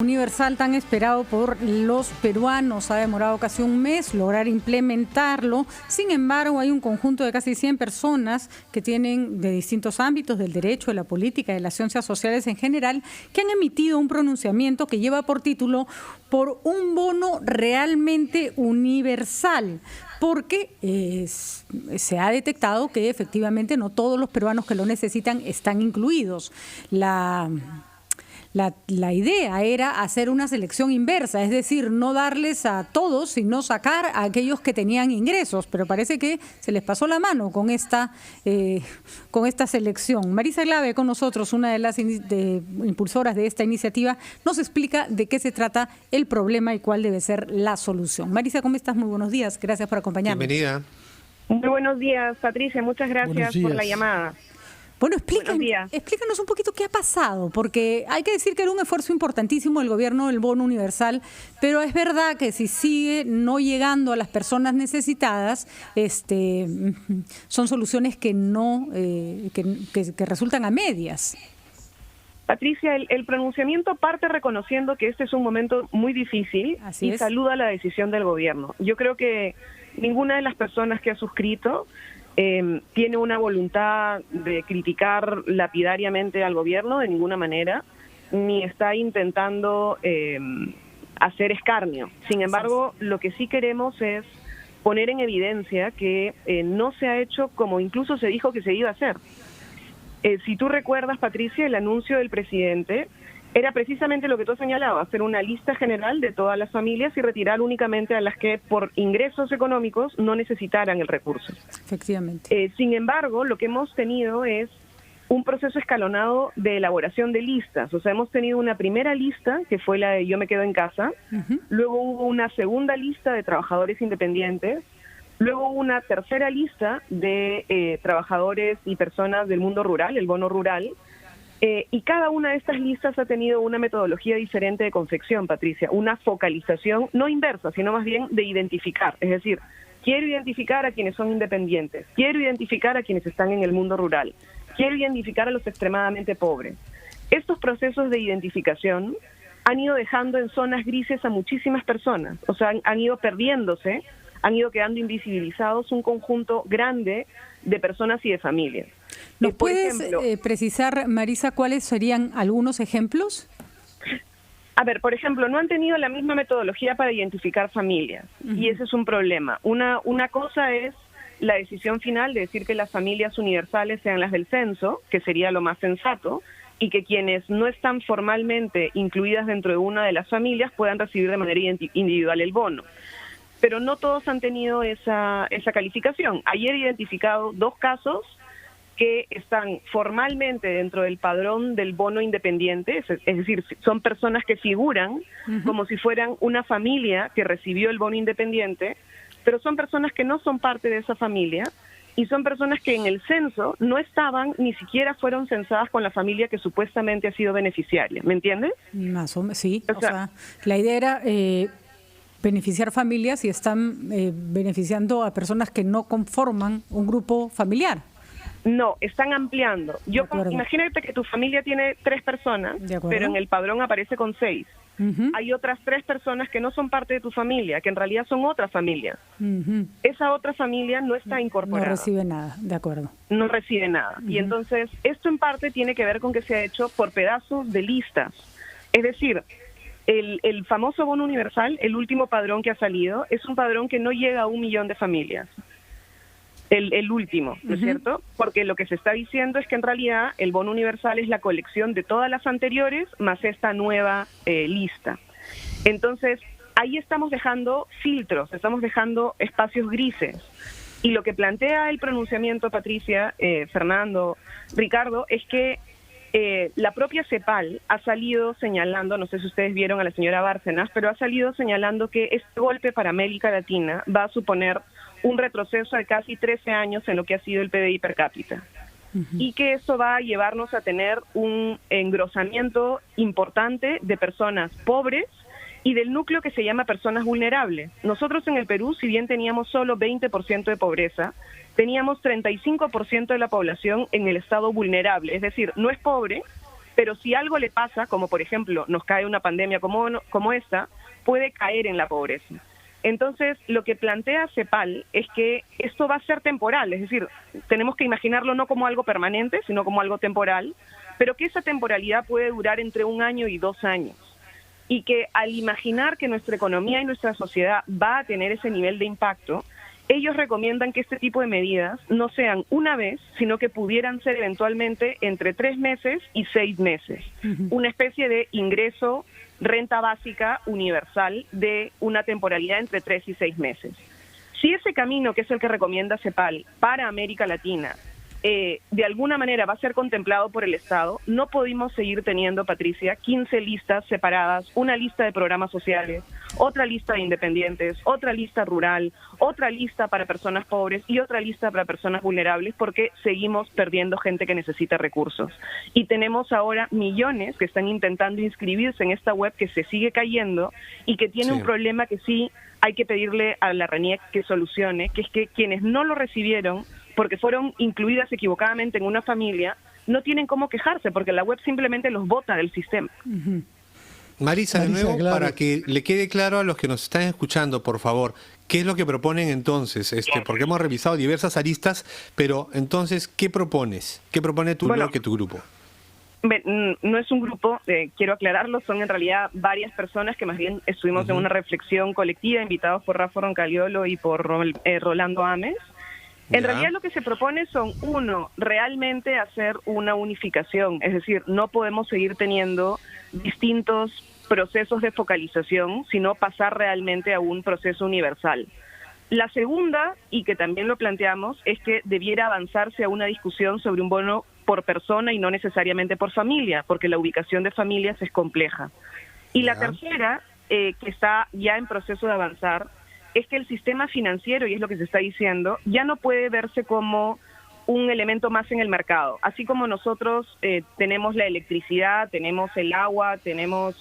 Universal tan esperado por los peruanos. Ha demorado casi un mes lograr implementarlo. Sin embargo, hay un conjunto de casi 100 personas que tienen de distintos ámbitos del derecho, de la política, de las ciencias sociales en general, que han emitido un pronunciamiento que lleva por título "Por un bono realmente universal", porque se ha detectado que efectivamente no todos los peruanos que lo necesitan están incluidos. La idea era hacer una selección inversa, es decir, no darles a todos, sino sacar a aquellos que tenían ingresos, pero parece que se les pasó la mano con esta selección. Marisa Glave con nosotros, una de las impulsoras de esta iniciativa, nos explica de qué se trata el problema y cuál debe ser la solución. Marisa, ¿cómo estás? Muy buenos días, gracias por acompañarnos. Bienvenida. Muy buenos días, Patricia, muchas gracias por la llamada. Bueno, explícanos un poquito qué ha pasado, porque hay que decir que era un esfuerzo importantísimo del gobierno del bono universal, pero es verdad que si sigue no llegando a las personas necesitadas, son soluciones que no que resultan a medias. Patricia, el pronunciamiento parte reconociendo que este es un momento muy difícil y saluda la decisión del gobierno. Yo creo que ninguna de las personas que ha suscrito tiene una voluntad de criticar lapidariamente al gobierno de ninguna manera, ni está intentando hacer escarnio. Sin embargo, lo que sí queremos es poner en evidencia que no se ha hecho como incluso se dijo que se iba a hacer. Si tú recuerdas, Patricia, el anuncio del presidente era precisamente lo que tú has señalado, hacer una lista general de todas las familias y retirar únicamente a las que por ingresos económicos no necesitaran el recurso. Efectivamente. Sin embargo, lo que hemos tenido es un proceso escalonado de elaboración de listas. O sea, hemos tenido una primera lista, que fue la de Yo me quedo en casa, luego hubo una segunda lista de trabajadores independientes, luego hubo una tercera lista de trabajadores y personas del mundo rural, el bono rural, y cada una de estas listas ha tenido una metodología diferente de confección, Patricia, una focalización no inversa, sino más bien de identificar. Es decir, quiero identificar a quienes son independientes, quiero identificar a quienes están en el mundo rural, quiero identificar a los extremadamente pobres. Estos procesos de identificación han ido dejando en zonas grises a muchísimas personas, o sea, han ido perdiéndose, han ido quedando invisibilizados un conjunto grande de personas y de familias. ¿Nos puedes precisar, Marisa, cuáles serían algunos ejemplos? A ver, por ejemplo, no han tenido la misma metodología para identificar familias, y ese es un problema. Una cosa es la decisión final de decir que las familias universales sean las del censo, que sería lo más sensato, y que quienes no están formalmente incluidas dentro de una de las familias puedan recibir de manera individual el bono. Pero no todos han tenido esa calificación. Ayer he identificado 2 casos que están formalmente dentro del padrón del bono independiente, es decir, son personas que figuran como si fueran una familia que recibió el bono independiente, pero son personas que no son parte de esa familia y son personas que en el censo no estaban, ni siquiera fueron censadas con la familia que supuestamente ha sido beneficiaria. ¿Me entiendes? Más o menos, sí. O sea, la idea era beneficiar familias y están beneficiando a personas que no conforman un grupo familiar. No, están ampliando. Imagínate que tu familia tiene 3 personas, pero en el padrón aparece con 6. Hay otras 3 personas que no son parte de tu familia, que en realidad son otra familia. Esa otra familia no está incorporada. No recibe nada, de acuerdo. No recibe nada. Y entonces, esto en parte tiene que ver con que se ha hecho por pedazos de listas. Es decir, el famoso bono universal, el último padrón que ha salido, es un padrón que no llega a 1 millón de familias. El último, ¿no es cierto? Porque lo que se está diciendo es que en realidad el bono universal es la colección de todas las anteriores más esta nueva lista. Entonces, ahí estamos dejando filtros, estamos dejando espacios grises. Y lo que plantea el pronunciamiento, Patricia, Fernando, Ricardo, es que la propia CEPAL ha salido señalando, no sé si ustedes vieron a la señora Bárcenas, pero ha salido señalando que este golpe para América Latina va a suponer un retroceso de casi 13 años en lo que ha sido el PBI per cápita. Y que eso va a llevarnos a tener un engrosamiento importante de personas pobres y del núcleo que se llama personas vulnerables. Nosotros en el Perú, si bien teníamos solo 20% de pobreza, teníamos 35% de la población en el estado vulnerable, es decir, no es pobre, pero si algo le pasa, como por ejemplo nos cae una pandemia como esta, puede caer en la pobreza. Entonces, lo que plantea CEPAL es que esto va a ser temporal, es decir, tenemos que imaginarlo no como algo permanente, sino como algo temporal, pero que esa temporalidad puede durar entre 1 año y 2 años. Y que al imaginar que nuestra economía y nuestra sociedad va a tener ese nivel de impacto, ellos recomiendan que este tipo de medidas no sean una vez, sino que pudieran ser eventualmente entre 3 meses y 6 meses. Una especie de ingreso, renta básica universal de una temporalidad entre 3 y 6 meses. Si ese camino, que es el que recomienda CEPAL para América Latina, de alguna manera va a ser contemplado por el Estado, no podemos seguir teniendo, Patricia, 15 listas separadas, una lista de programas sociales, otra lista de independientes, otra lista rural, otra lista para personas pobres y otra lista para personas vulnerables, porque seguimos perdiendo gente que necesita recursos. Y tenemos ahora millones que están intentando inscribirse en esta web que se sigue cayendo y que tiene un problema que sí hay que pedirle a la RENIEC que solucione, que es que quienes no lo recibieron porque fueron incluidas equivocadamente en una familia, no tienen cómo quejarse, porque la web simplemente los bota del sistema. Marisa, de nuevo, para que le quede claro a los que nos están escuchando, por favor, ¿qué es lo que proponen entonces? Porque hemos revisado diversas aristas, pero entonces, ¿qué propones? ¿Qué propone tu bloque, tu grupo? No es un grupo, quiero aclararlo, son en realidad varias personas que más bien estuvimos en una reflexión colectiva, invitados por Rafa Roncaliolo y por Rolando Ames. En realidad lo que se propone son, uno, realmente hacer una unificación, es decir, no podemos seguir teniendo distintos procesos de focalización, sino pasar realmente a un proceso universal. La segunda, y que también lo planteamos, es que debiera avanzarse a una discusión sobre un bono por persona y no necesariamente por familia, porque la ubicación de familias es compleja. Y la tercera, que está ya en proceso de avanzar, es que el sistema financiero, y es lo que se está diciendo, ya no puede verse como un elemento más en el mercado. Así como nosotros tenemos la electricidad, tenemos el agua, tenemos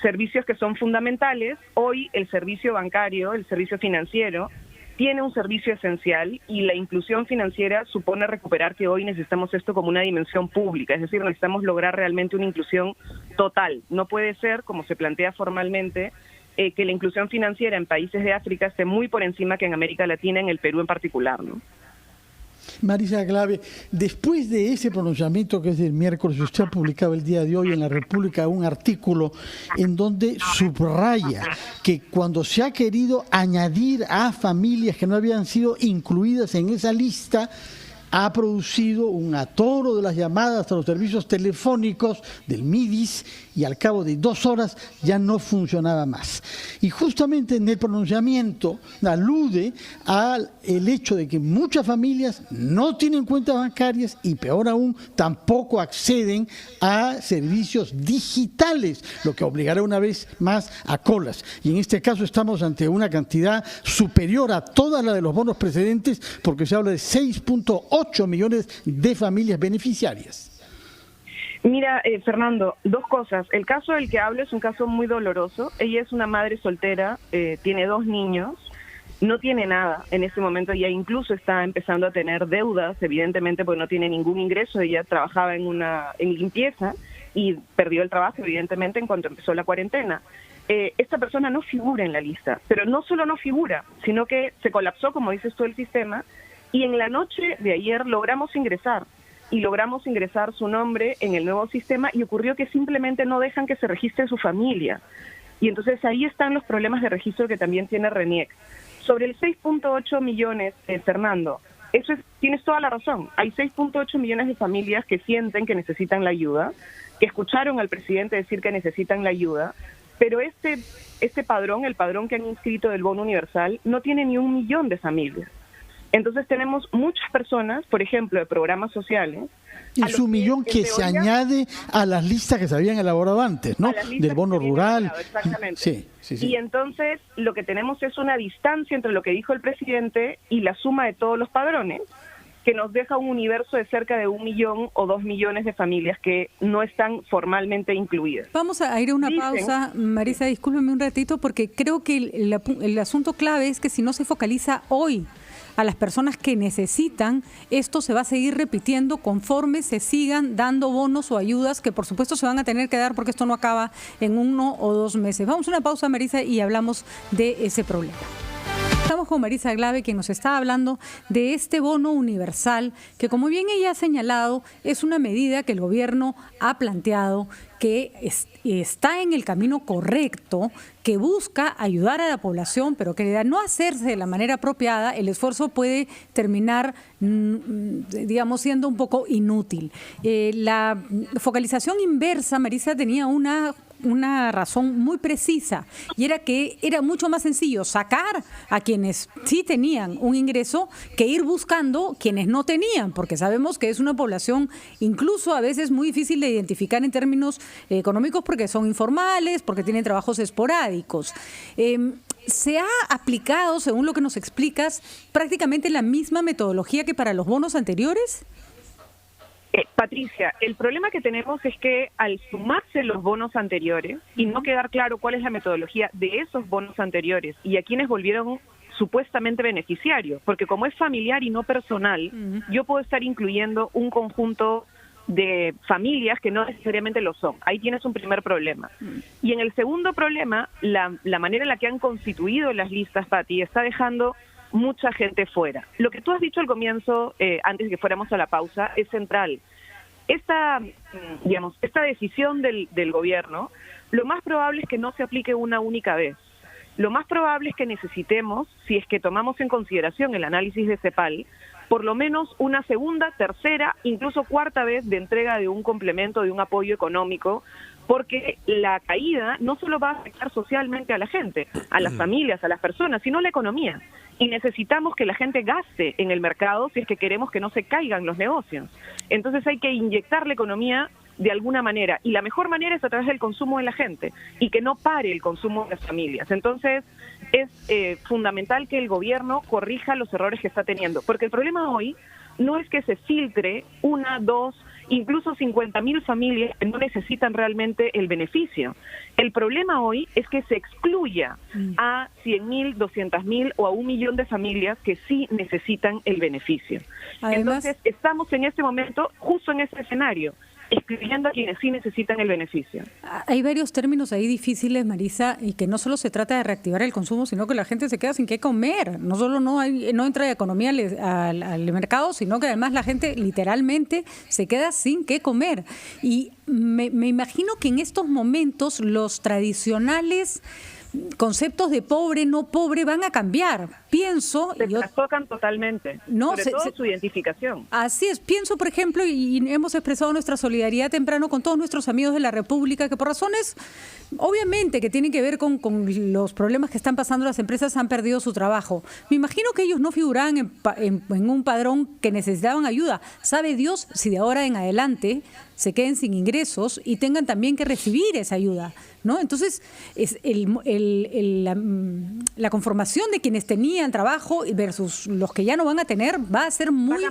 servicios que son fundamentales, hoy el servicio bancario, el servicio financiero, tiene un servicio esencial y la inclusión financiera supone recuperar que hoy necesitamos esto como una dimensión pública, es decir, necesitamos lograr realmente una inclusión total. No puede ser, como se plantea formalmente, que la inclusión financiera en países de África esté muy por encima que en América Latina, en el Perú en particular, ¿no? Marisa Glave, después de ese pronunciamiento que es del miércoles, usted ha publicado el día de hoy en La República un artículo en donde subraya que cuando se ha querido añadir a familias que no habían sido incluidas en esa lista, ha producido un atoro de las llamadas a los servicios telefónicos del MIDIS y al cabo de 2 horas ya no funcionaba más. Y justamente en el pronunciamiento alude al hecho de que muchas familias no tienen cuentas bancarias y peor aún tampoco acceden a servicios digitales, lo que obligará una vez más a colas. Y en este caso estamos ante una cantidad superior a toda la de los bonos precedentes, porque se habla de 6.8 millones de familias beneficiarias. Mira, Fernando, 2 cosas. El caso del que hablo es un caso muy doloroso. Ella es una madre soltera, tiene 2 niños, no tiene nada en este momento. Ella incluso está empezando a tener deudas, evidentemente, porque no tiene ningún ingreso. Ella trabajaba en limpieza y perdió el trabajo, evidentemente, en cuanto empezó la cuarentena. Esta persona no figura en la lista, pero no solo no figura, sino que se colapsó, como dices tú, el sistema, y en la noche de ayer logramos ingresar su nombre en el nuevo sistema y ocurrió que simplemente no dejan que se registre su familia. Y entonces ahí están los problemas de registro que también tiene RENIEC. Sobre el 6.8 millones, Fernando, tienes toda la razón. Hay 6.8 millones de familias que sienten que necesitan la ayuda, que escucharon al presidente decir que necesitan la ayuda, pero este padrón, el padrón que han inscrito del bono universal, no tiene ni 1 millón de familias. Entonces tenemos muchas personas, por ejemplo, de programas sociales. Y su millón que se añade a las listas que se habían elaborado antes, ¿no? Del bono rural. Exactamente. Sí. Y entonces lo que tenemos es una distancia entre lo que dijo el presidente y la suma de todos los padrones, que nos deja un universo de cerca de 1 millón o 2 millones de familias que no están formalmente incluidas. Vamos a ir a una pausa. Marisa, discúlpeme un ratito, porque creo que el asunto clave es que si no se focaliza hoy a las personas que necesitan, esto se va a seguir repitiendo conforme se sigan dando bonos o ayudas que por supuesto se van a tener que dar porque esto no acaba en 1 o 2 meses. Vamos a una pausa, Marisa, y hablamos de ese problema. Estamos con Marisa Glave, quien nos está hablando de este bono universal, que como bien ella ha señalado, es una medida que el gobierno ha planteado, que está en el camino correcto, que busca ayudar a la población, pero que de no hacerse de la manera apropiada, el esfuerzo puede terminar, digamos, siendo un poco inútil. La focalización inversa, Marisa, tenía una razón muy precisa, y era que era mucho más sencillo sacar a quienes sí tenían un ingreso que ir buscando quienes no tenían, porque sabemos que es una población incluso a veces muy difícil de identificar en términos económicos porque son informales, porque tienen trabajos esporádicos. ¿Se ha aplicado, según lo que nos explicas, prácticamente la misma metodología que para los bonos anteriores? Patricia, el problema que tenemos es que al sumarse los bonos anteriores y no quedar claro cuál es la metodología de esos bonos anteriores y a quienes volvieron supuestamente beneficiarios, porque como es familiar y no personal, yo puedo estar incluyendo un conjunto de familias que no necesariamente lo son. Ahí tienes un primer problema. Y en el segundo problema, la manera en la que han constituido las listas, Pati, está dejando mucha gente fuera. Lo que tú has dicho al comienzo, antes de que fuéramos a la pausa, es central. Esta decisión del gobierno, lo más probable es que no se aplique una única vez. Lo más probable es que necesitemos, si es que tomamos en consideración el análisis de CEPAL, por lo menos una segunda, tercera, incluso cuarta vez de entrega de un complemento, de un apoyo económico, porque la caída no solo va a afectar socialmente a la gente, a las familias, a las personas, sino a la economía. Y necesitamos que la gente gaste en el mercado si es que queremos que no se caigan los negocios. Entonces hay que inyectar la economía de alguna manera, y la mejor manera es a través del consumo de la gente, y que no pare el consumo de las familias. Entonces es fundamental que el gobierno corrija los errores que está teniendo, porque el problema hoy no es que se filtre 1, 2, incluso 50.000 familias que no necesitan realmente el beneficio. El problema hoy es que se excluya a 100.000, 200.000 o a 1 millón de familias que sí necesitan el beneficio. Además, entonces estamos en este momento justo en ese escenario, excluyendo a quienes sí necesitan el beneficio. Hay varios términos ahí difíciles, Marisa, y que no solo se trata de reactivar el consumo, sino que la gente se queda sin qué comer. No solo no entra la economía al mercado, sino que además la gente literalmente se queda sin qué comer. Y me imagino que en estos momentos los tradicionales conceptos de pobre, no pobre van a cambiar. Pienso... Se trastocan totalmente, sobre todo su identificación. Así es. Pienso, por ejemplo, y hemos expresado nuestra solidaridad temprano con todos nuestros amigos de la República, que por razones, obviamente, que tienen que ver con los problemas que están pasando las empresas, han perdido su trabajo. Me imagino que ellos no figuraban en un padrón que necesitaban ayuda. Sabe Dios si de ahora en adelante se queden sin ingresos y tengan también que recibir esa ayuda, ¿no? Entonces, es la conformación de quienes tenían trabajo versus los que ya no van a tener va a ser muy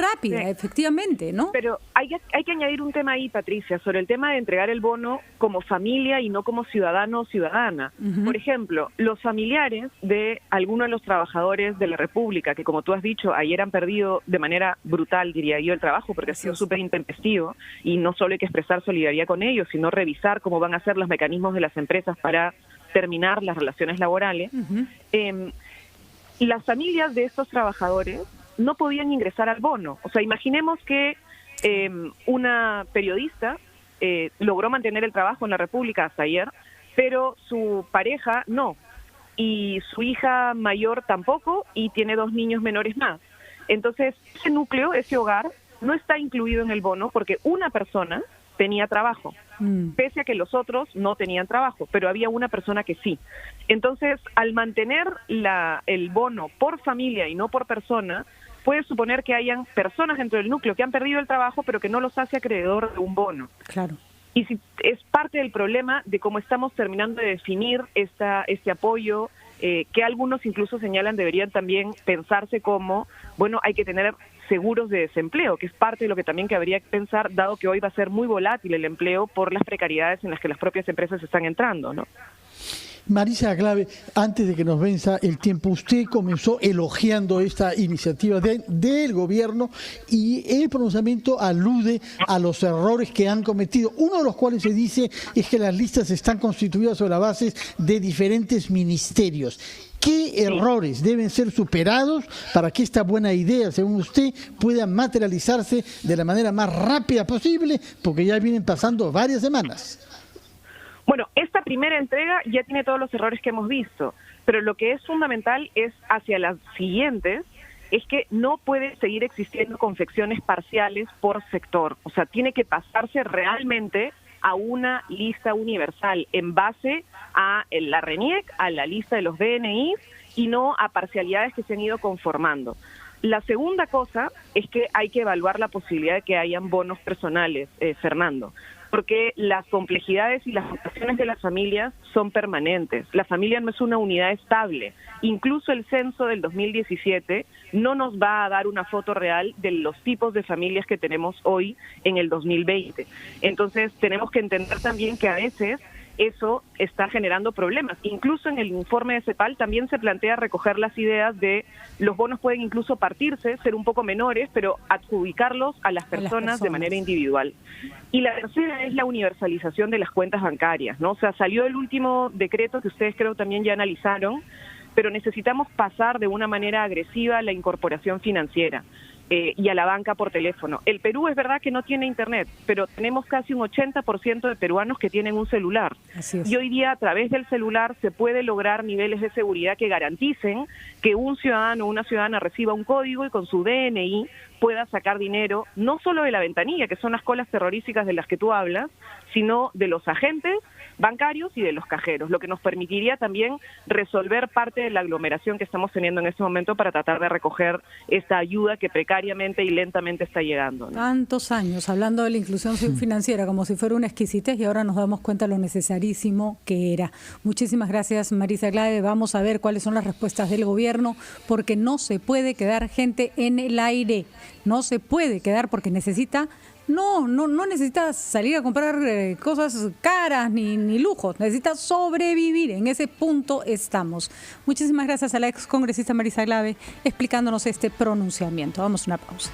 rápida, sí, efectivamente, ¿no? Pero hay que añadir un tema ahí, Patricia, sobre el tema de entregar el bono como familia y no como ciudadano o ciudadana. Por ejemplo, los familiares de algunos de los trabajadores de la República, que como tú has dicho, ayer han perdido de manera brutal, diría yo, el trabajo, porque ha sido súper intempestivo, y no solo hay que expresar solidaridad con ellos, sino revisar cómo van a ser los mecanismos de las empresas para terminar las relaciones laborales. Las familias de estos trabajadores no podían ingresar al bono. O sea, imaginemos que una periodista logró mantener el trabajo en la República hasta ayer, pero su pareja no, y su hija mayor tampoco, y tiene 2 niños menores más. Entonces, ese núcleo, ese hogar, no está incluido en el bono porque una persona tenía trabajo, pese a que los otros no tenían trabajo, pero había una persona que sí. Entonces, al mantener el bono por familia y no por persona, puede suponer que hayan personas dentro del núcleo que han perdido el trabajo, pero que no los hace acreedor de un bono. Claro. Y si es parte del problema de cómo estamos terminando de definir este apoyo, que algunos incluso señalan deberían también pensarse como, bueno, hay que tener seguros de desempleo, que es parte de lo que también que habría que pensar, dado que hoy va a ser muy volátil el empleo por las precariedades en las que las propias empresas están entrando, ¿no? Marisa Aglave, antes de que nos venza el tiempo, usted comenzó elogiando esta iniciativa del gobierno y el pronunciamiento alude a los errores que han cometido. Uno de los cuales se dice es que las listas están constituidas sobre la base de diferentes ministerios. ¿Qué errores deben ser superados para que esta buena idea, según usted, pueda materializarse de la manera más rápida posible? Porque ya vienen pasando varias semanas. Bueno, esta primera entrega ya tiene todos los errores que hemos visto, pero lo que es fundamental es hacia las siguientes, es que no puede seguir existiendo confecciones parciales por sector. O sea, tiene que pasarse realmente a una lista universal en base a la RENIEC, a la lista de los DNI y no a parcialidades que se han ido conformando. La segunda cosa es que hay que evaluar la posibilidad de que hayan bonos personales, Fernando, porque las complejidades y las situaciones de las familias son permanentes. La familia no es una unidad estable. Incluso el censo del 2017 no nos va a dar una foto real de los tipos de familias que tenemos hoy en el 2020. Entonces tenemos que entender también que a veces eso está generando problemas. Incluso en el informe de CEPAL también se plantea recoger las ideas de los bonos pueden incluso partirse, ser un poco menores, pero adjudicarlos a las personas de manera individual. Y la tercera es la universalización de las cuentas bancarias, ¿no? O sea, salió el último decreto que ustedes creo también ya analizaron, pero necesitamos pasar de una manera agresiva a la incorporación financiera. Y a la banca por teléfono. El Perú es verdad que no tiene internet, pero tenemos casi un 80% de peruanos que tienen un celular. Y hoy día a través del celular se puede lograr niveles de seguridad que garanticen que un ciudadano o una ciudadana reciba un código y con su DNI pueda sacar dinero, no solo de la ventanilla, que son las colas terroríficas de las que tú hablas, sino de los agentes bancarios y de los cajeros, lo que nos permitiría también resolver parte de la aglomeración que estamos teniendo en este momento para tratar de recoger esta ayuda que precariamente y lentamente está llegando, ¿no? Tantos años hablando de la inclusión financiera como si fuera una exquisitez y ahora nos damos cuenta de lo necesarísimo que era. Muchísimas gracias, Marisa Aglave. Vamos a ver cuáles son las respuestas del gobierno, porque no se puede quedar gente en el aire. No se puede quedar porque necesita... No necesita salir a comprar cosas caras ni lujos, necesita sobrevivir. En ese punto estamos. Muchísimas gracias a la ex congresista Marisa Aglave explicándonos este pronunciamiento. Vamos a una pausa.